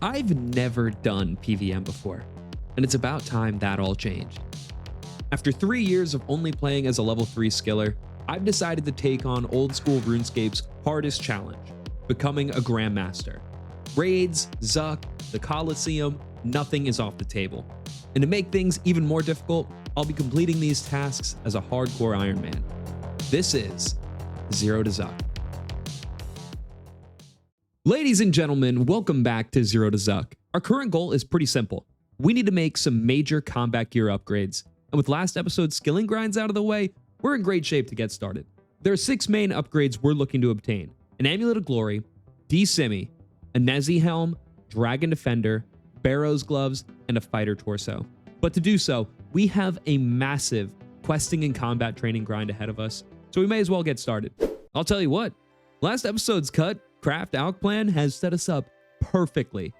I've never done PVM before, and it's about time that all changed. After 3 years of only playing as a level 3 skiller, I've decided to take on old school RuneScape's hardest challenge, becoming a grandmaster. Raids, Zuck, the Coliseum, nothing is off the table. And to make things even more difficult, I'll be completing these tasks as a hardcore Ironman. This is Zero to Zuck. Ladies and gentlemen, welcome back to Zero to Zuck. Our current goal is pretty simple. We need to make some major combat gear upgrades. And with last episode's skilling grinds out of the way, we're in great shape to get started. There are 6 main upgrades we're looking to obtain: an Amulet of Glory, D-Simi, a Nezi Helm, Dragon Defender, Barrows Gloves, and a Fighter Torso. But to do so, we have a massive questing and combat training grind ahead of us, so we may as well get started. I'll tell you what, last episode's craft alch plan has set us up perfectly,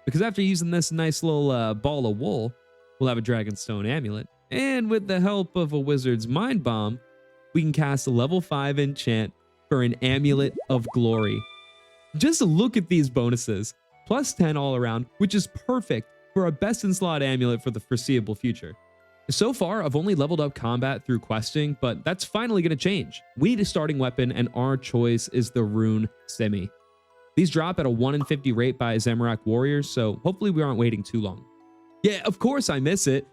because after using this nice little ball of wool, we'll have a Dragonstone amulet, and with the help of a wizard's mind bomb, we can cast a level 5 enchant for an Amulet of Glory. Just look at these bonuses, plus 10 all around, which is perfect for a best in slot amulet for the foreseeable future. So far, I've only leveled up combat through questing, but that's finally going to change. We need a starting weapon, and our choice is the Rune Simi. These drop at a 1 in 50 rate by Zamorak warriors, so hopefully we aren't waiting too long. Yeah, of course I miss it.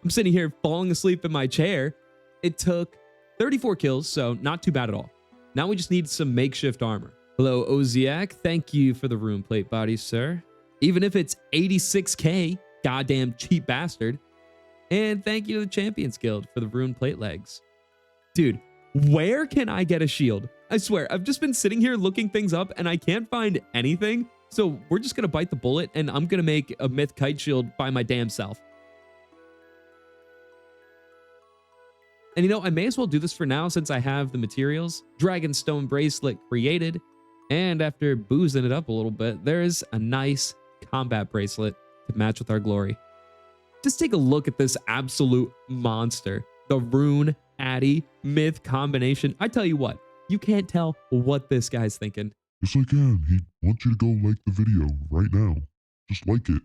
I'm sitting here falling asleep in my chair. It took 34 kills, so not too bad at all. Now we just need some makeshift armor. Hello, Oziak. Thank you for the rune plate body, sir. Even if it's 86k, goddamn cheap bastard. And thank you to the Champions Guild for the rune plate legs. Dude, where can I get a shield? I swear, I've just been sitting here looking things up and I can't find anything. So we're just going to bite the bullet and I'm going to make a myth kite shield by my damn self. And you know, I may as well do this for now since I have the materials. Dragonstone bracelet created. And after boozing it up a little bit, there is a nice combat bracelet to match with our glory. Just take a look at this absolute monster. The Rune Addy myth combination. I tell you what, you can't tell what this guy's thinking. Yes, I can. He wants you to go like the video right now. Just like it.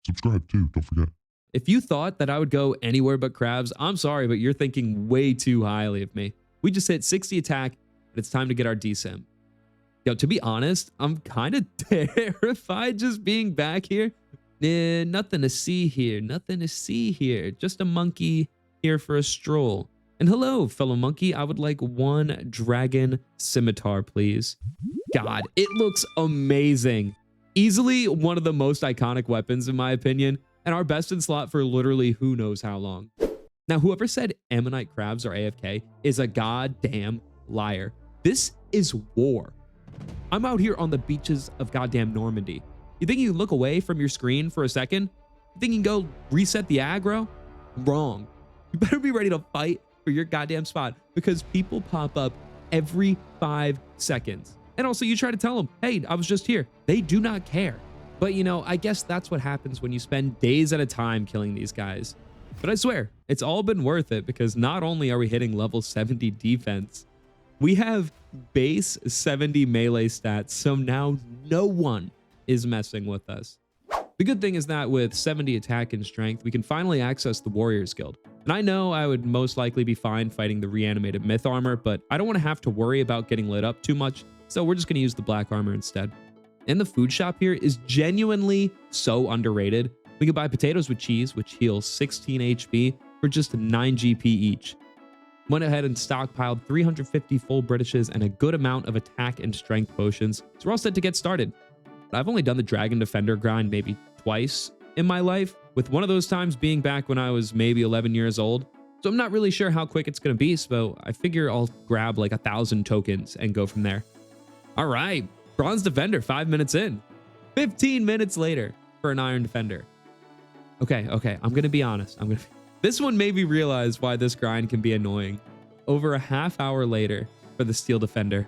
Subscribe too, don't forget. If you thought that I would go anywhere but crabs, I'm sorry, but you're thinking way too highly of me. We just hit 60 attack, and it's time to get our DSIM. Yo, to be honest, I'm kind of terrified just being back here. Nothing to see here. Nothing to see here. Just a monkey here for a stroll. And hello, fellow monkey. I would like 1 dragon scimitar, please. God, it looks amazing. Easily one of the most iconic weapons, in my opinion, and our best in slot for literally who knows how long. Now, whoever said Ammonite crabs are AFK is a goddamn liar. This is war. I'm out here on the beaches of goddamn Normandy. You think you can look away from your screen for a second? You think you can go reset the aggro? Wrong. You better be ready to fight for your goddamn spot because people pop up every 5 seconds. And also you try to tell them, hey, I was just here. They do not care. But you know, I guess that's what happens when you spend days at a time killing these guys. But I swear, it's all been worth it because not only are we hitting level 70 defense, we have base 70 melee stats, so now no one is messing with us. The good thing is that with 70 attack and strength, we can finally access the Warriors Guild. And I know I would most likely be fine fighting the reanimated myth armor, but I don't want to have to worry about getting lit up too much, so we're just going to use the black armor instead. And the food shop here is genuinely so underrated. We can buy potatoes with cheese, which heals 16 HP for just 9 GP each. Went ahead and stockpiled 350 full Britishes and a good amount of attack and strength potions, so we're all set to get started. I've only done the Dragon Defender grind maybe twice in my life, with one of those times being back when I was maybe 11 years old. So I'm not really sure how quick it's going to be, so I figure I'll grab like 1,000 tokens and go from there. All right, Bronze Defender, 5 minutes in. 15 minutes later for an Iron Defender. Okay, I'm going to be honest. This one made me realize why this grind can be annoying. Over a half hour later for the Steel Defender.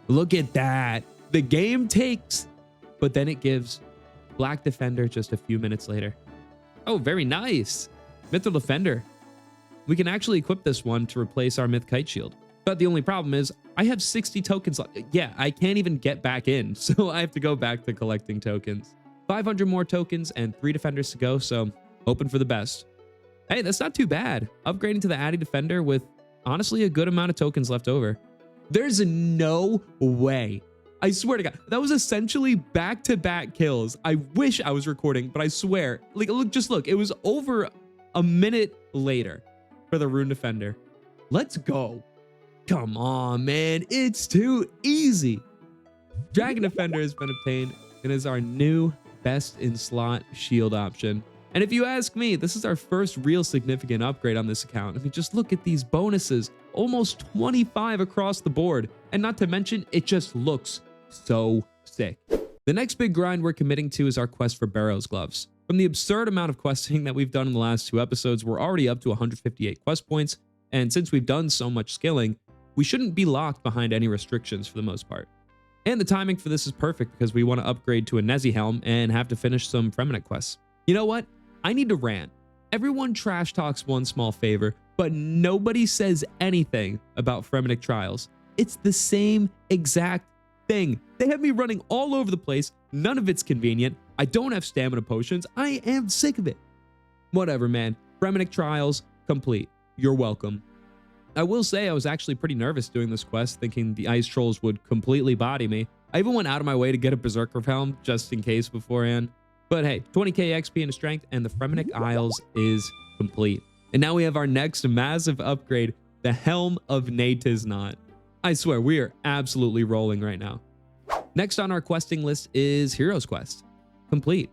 Look at that. The game takes, but then it gives Black Defender just a few minutes later. Oh, very nice. Mythril Defender. We can actually equip this one to replace our Myth Kite Shield. But the only problem is I have 60 tokens left. Yeah, I can't even get back in, so I have to go back to collecting tokens. 500 more tokens and 3 defenders to go, so hoping for the best. Hey, that's not too bad. Upgrading to the Addy Defender with honestly a good amount of tokens left over. There's no way. I swear to God, that was essentially back-to-back kills. I wish I was recording, but I swear, like, look, it was over a minute later for the Rune Defender. Let's go. Come on, man. It's too easy. Dragon Defender has been obtained and is our new best in slot shield option. And if you ask me, this is our first real significant upgrade on this account. I mean, just look at these bonuses, almost 25 across the board. And not to mention, it just looks so sick. The next big grind we're committing to is our quest for Barrows gloves. From the absurd amount of questing that we've done in the last 2 episodes, we're already up to 158 quest points. And since we've done so much skilling, we shouldn't be locked behind any restrictions for the most part. And the timing for this is perfect because we want to upgrade to a Nezi helm and have to finish some Fremennik quests. You know what? I need to rant. Everyone trash talks one small favor, but nobody says anything about Fremennik trials. It's the same exact thing. They have me running all over the place. None of it's convenient. I don't have stamina potions. I am sick of it. Whatever, man. Fremennik trials complete. You're welcome. I will say I was actually pretty nervous doing this quest, thinking the ice trolls would completely body me. I even went out of my way to get a berserker helm just in case beforehand. But hey, 20k XP into strength and the Fremennik Isles is complete. And now we have our next massive upgrade, the Helm of Natiznot. I swear, we are absolutely rolling right now. Next on our questing list is Heroes Quest, complete.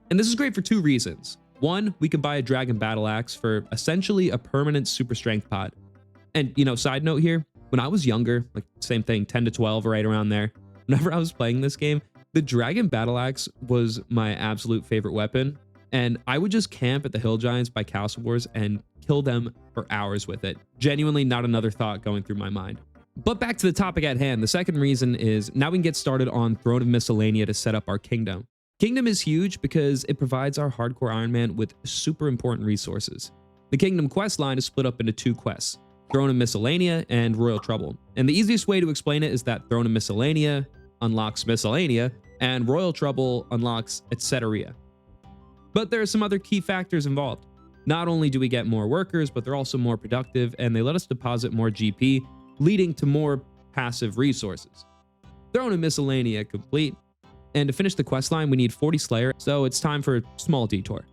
And this is great for 2 reasons. 1, we can buy a Dragon Battle Axe for essentially a permanent super strength pod. And, you know, side note here, when I was younger, like same thing, 10 to 12, right around there, whenever I was playing this game, the Dragon Battle Axe was my absolute favorite weapon. And I would just camp at the Hill Giants by Castle Wars and kill them for hours with it. Genuinely not another thought going through my mind. But back to the topic at hand, the second reason is now we can get started on Throne of Miscellanea to set up our kingdom. Kingdom is huge because it provides our hardcore Ironman with super important resources. The Kingdom quest line is split up into 2 quests, Throne of Miscellanea and Royal Trouble. And the easiest way to explain it is that Throne of Miscellanea unlocks Miscellanea and Royal Trouble unlocks Etc. But there are some other key factors involved. Not only do we get more workers, but they're also more productive and they let us deposit more GP, leading to more passive resources. Throne of Miscellanea complete. And to finish the quest line, we need 40 Slayer, so it's time for a small detour.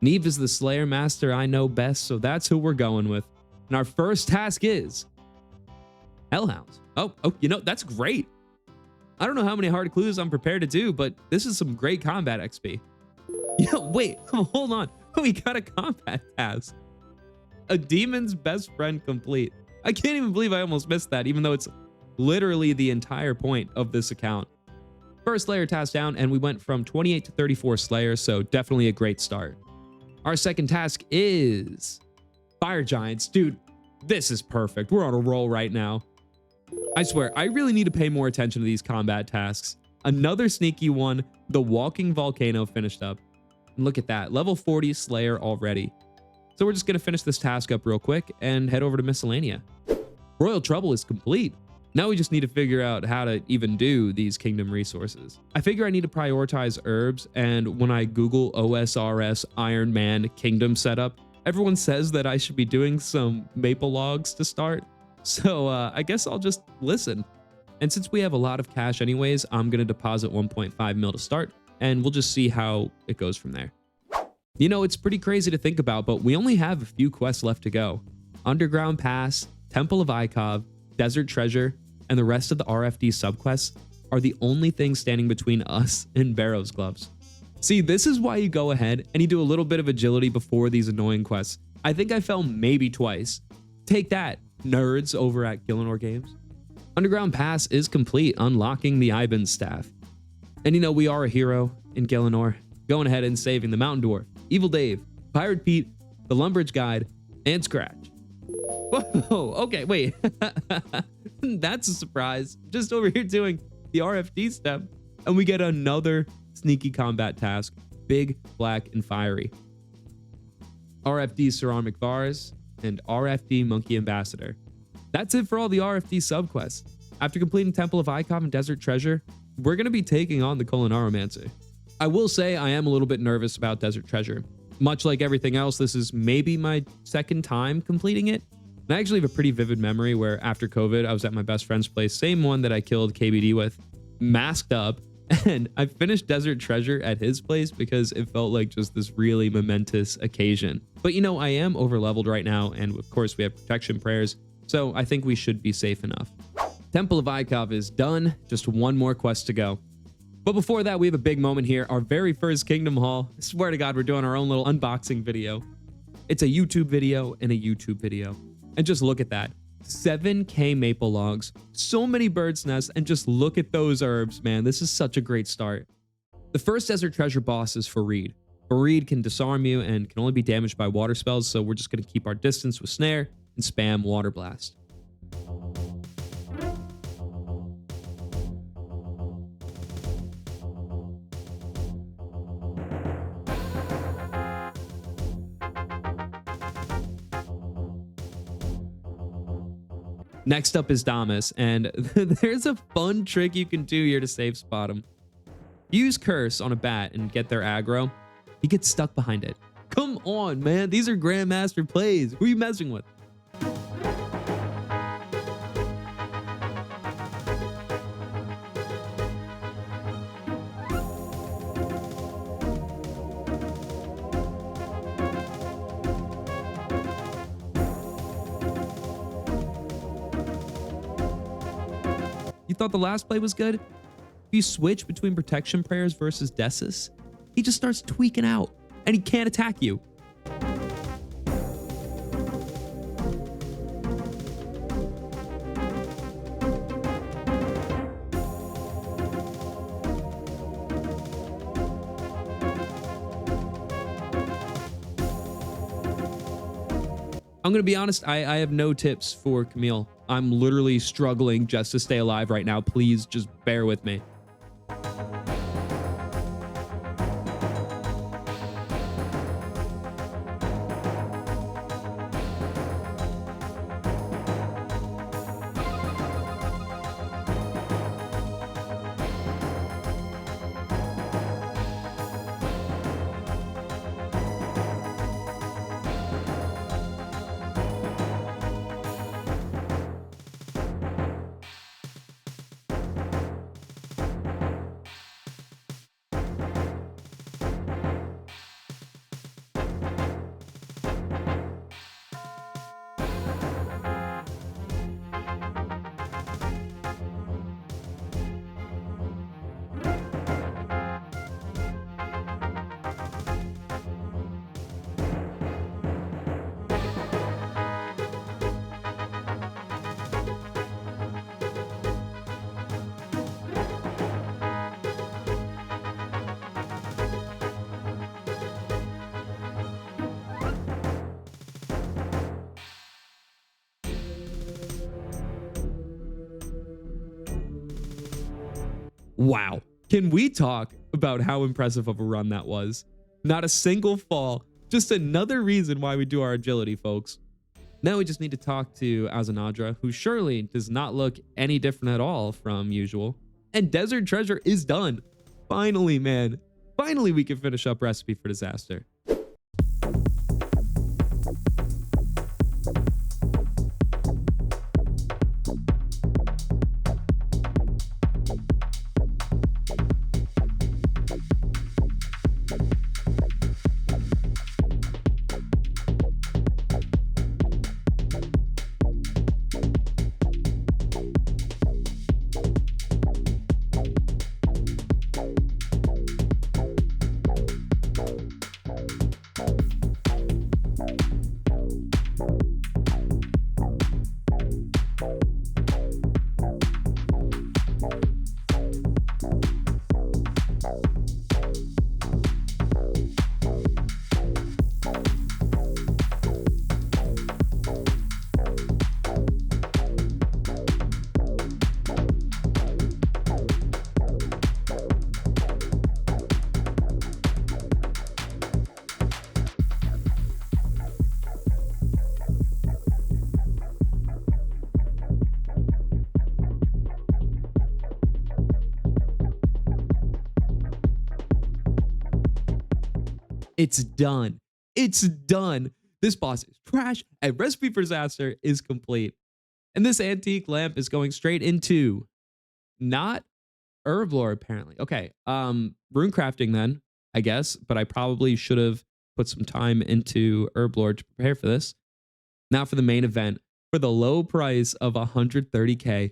Neve is the Slayer master I know best, so that's who we're going with. And our first task is Hellhounds. Oh, you know, that's great. I don't know how many hard clues I'm prepared to do, but this is some great combat XP. Yo, wait, hold on. We got a combat task. A demon's best friend complete. I can't even believe I almost missed that, even though it's literally the entire point of this account. First Slayer task down, and we went from 28 to 34 Slayers, so definitely a great start. Our second task is Fire Giants. Dude, this is perfect. We're on a roll right now. I swear, I really need to pay more attention to these combat tasks. Another sneaky one, the Walking Volcano finished up. And look at that, level 40 Slayer already. So we're just gonna finish this task up real quick and head over to Miscellanea. Royal Trouble is complete. Now we just need to figure out how to even do these kingdom resources. I figure I need to prioritize herbs, and when I Google OSRS Ironman kingdom setup, everyone says that I should be doing some maple logs to start. So I guess I'll just listen. And since we have a lot of cash anyways, I'm gonna deposit 1.5 mil to start, and we'll just see how it goes from there. You know, it's pretty crazy to think about, but we only have a few quests left to go. Underground Pass, Temple of Ikov, Desert Treasure, and the rest of the RFD subquests are the only things standing between us and Barrows gloves. See, this is why you go ahead and you do a little bit of agility before these annoying quests. I think I fell maybe twice. Take that, nerds over at Gielinor Games. Underground Pass is complete, unlocking the Iban's staff. And you know, we are a hero in Gielinor, going ahead and saving the Mountain Dwarf, Evil Dave, Pirate Pete, the Lumbridge Guide, and Scratch. Whoa, okay, wait. That's a surprise. Just over here doing the RFD step, and we get another sneaky combat task, Big, Black, and Fiery. RFD Ceramic Vars and RFD Monkey Ambassador. That's it for all the RFD subquests. After completing Temple of Ikov and Desert Treasure, we're going to be taking on the Culinaromancer. I will say I am a little bit nervous about Desert Treasure. Much like everything else, this is maybe my second time completing it. And I actually have a pretty vivid memory where after COVID, I was at my best friend's place, same one that I killed KBD with, masked up, and I finished Desert Treasure at his place because it felt like just this really momentous occasion. But you know, I am overleveled right now, and of course we have protection prayers, so I think we should be safe enough. Temple of Ikov is done, just one more quest to go. But before that, we have a big moment here, our very first Kingdom Haul. I swear to God, we're doing our own little unboxing video. It's a YouTube video and a YouTube video. And just look at that. 7K maple logs, so many bird's nests, and just look at those herbs, man. This is such a great start. The first Desert Treasure boss is Fareed. Fareed can disarm you and can only be damaged by water spells, so we're just going to keep our distance with Snare and spam Water Blast. Next up is Damas, and there's a fun trick you can do here to safe spot him. Use Curse on a bat and get their aggro. He gets stuck behind it. Come on, man. These are grandmaster plays. Who are you messing with? You thought the last play was good? If you switch between protection prayers versus Desis, he just starts tweaking out and he can't attack you. I'm going to be honest, I have no tips for Camille. I'm literally struggling just to stay alive right now. Please just bear with me. Wow. Can we talk about how impressive of a run that was? Not a single fall, just another reason why we do our agility, folks. Now we just need to talk to Azanadra, who surely does not look any different at all from usual. And Desert Treasure is done. Finally, man. Finally, we can finish up Recipe for Disaster. It's done. It's done. This boss is trash, and Recipe for Disaster is complete. And this antique lamp is going straight into not herb lore, apparently. Okay, rune crafting then, I guess, but I probably should have put some time into herb lore to prepare for this. Now for the main event. For the low price of 130K,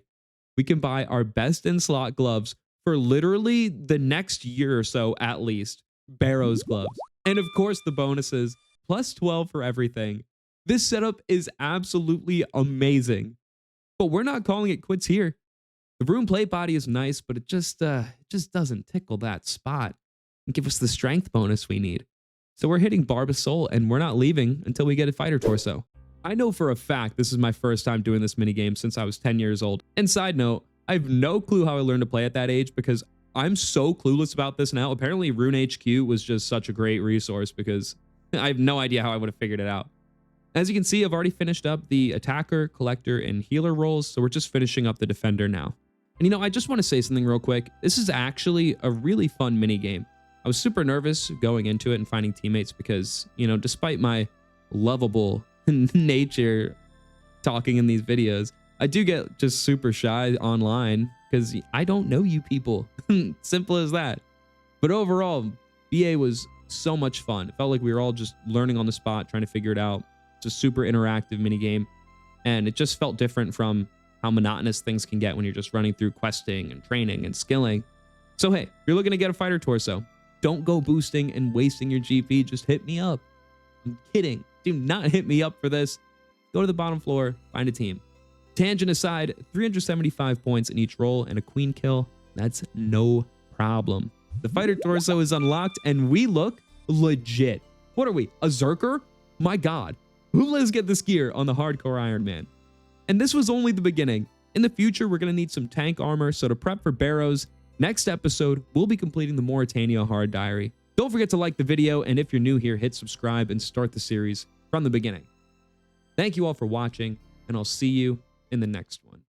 we can buy our best in slot gloves for literally the next year or so at least. Barrows gloves. And of course the bonuses, plus 12 for everything. This setup is absolutely amazing. But we're not calling it quits here. The rune plate body is nice, but it just doesn't tickle that spot and give us the strength bonus we need. So we're hitting Barbasol and we're not leaving until we get a fighter torso. I know for a fact this is my first time doing this minigame since I was 10 years old. And side note, I have no clue how I learned to play at that age because I'm so clueless about this now. Apparently Rune HQ was just such a great resource because I have no idea how I would have figured it out. As you can see, I've already finished up the attacker, collector, and healer roles, so we're just finishing up the defender now. And you know, I just want to say something real quick. This is actually a really fun minigame. I was super nervous going into it and finding teammates because, you know, despite my lovable nature talking in these videos, I do get just super shy online because I don't know you people. Simple as that. But overall, BA was so much fun. It felt like we were all just learning on the spot, trying to figure it out. It's a super interactive minigame, and it just felt different from how monotonous things can get when you're just running through questing and training and skilling. So hey, if you're looking to get a fighter torso, don't go boosting and wasting your GP. Just hit me up. I'm kidding. Do not hit me up for this. Go to the bottom floor, find a team. Tangent aside, 375 points in each roll and a queen kill. That's no problem. The fighter torso is unlocked and we look legit. What are we, a Zerker? My God, who let's get this gear on the hardcore Iron Man? And this was only the beginning. In the future, we're gonna need some tank armor, so to prep for barrows, next episode, we'll be completing the Mauritania Hard Diary. Don't forget to like the video, and if you're new here, hit subscribe and start the series from the beginning. Thank you all for watching, and I'll see you in the next one.